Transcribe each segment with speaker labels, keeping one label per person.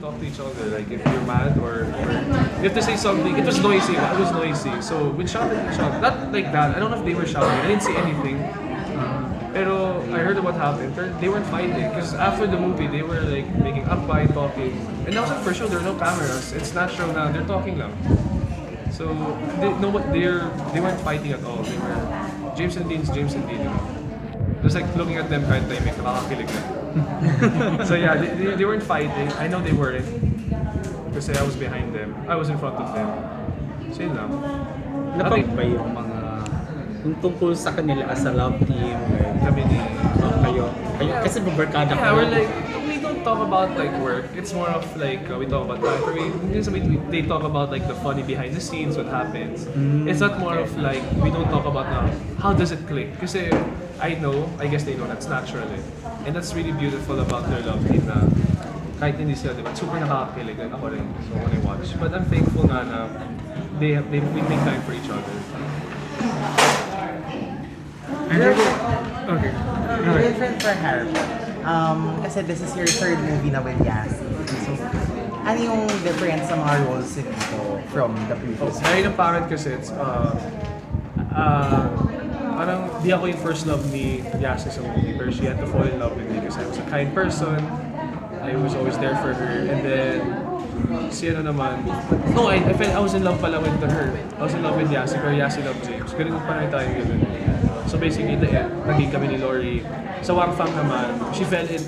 Speaker 1: talk to each other, like if you're mad or you have to say something. It was noisy. It was noisy. So we shouted at each other. Not like that. I don't know if they were shouting. I didn't see anything. Pero I heard what happened. They weren't fighting because after the movie they were like making up by talking. And I was like, for sure there are no cameras. It's natural now. They're talking lang. So they weren't fighting at all. They were James and Dean's James and Dean. You know? Just like looking at them kahit tahimik, nakakakilig na. So yeah, they weren't fighting. I know they weren't. Kasi I was behind them. I was in front of them. So yun lang.
Speaker 2: Napag ba yung mga yung tungkol sa kanila as a love team?
Speaker 1: Kami ni...
Speaker 2: Kayo kasi babarkada
Speaker 1: Yeah, we're like, we don't talk about like work. It's more of like, we talk about that. For me, they talk about like the funny behind the scenes, what happens. It's not more of like, we don't talk about how does it click. Kasi I guess they know that's natural eh. And that's really beautiful about their love team na kahit hindi sila, diba, super nakakakilig and ako rin. So when I watch. But I'm thankful na we make time for each other.
Speaker 3: Okay.
Speaker 4: Different for Harp. Kasi this is your third movie na with Yasi. So, ano yung difference sa mga roles dito from the previous?
Speaker 1: Ngayon ang pangit kasi it's, parang di ako yung first love ni Yasi sa movie, pero she had to fall in love with me kasi I was a kind person. I was always there for her. And then, si ano naman, no, I felt I was in love pala with her. I was in love with Yasi, pero Yasi loved James. Ganun pa rin tayo ganun. So basically, the end, naging kami ni Lori. Sa Wang Fang naman,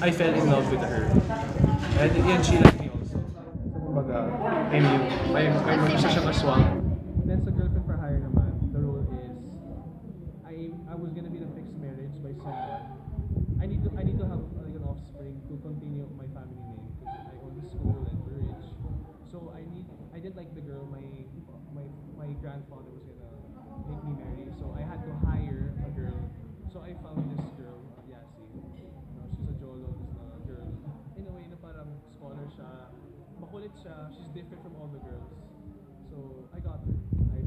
Speaker 1: I fell in love with her. And she liked me also. So kumbaga, may isa siyang aswang. Then sa Girlfriend for Hire naman, the role is, I was gonna be in a fixed marriage by someone. I need to have like an offspring to continue my family name because I own the school and we're rich. So I didn't like the girl my grandfather was gonna make me marry. So I had to hire a girl. So I found this girl, Yasi. She's a Jolo, girl. In a way na parang scholar siya, makulit siya, she's different from all the girls. So I got her. I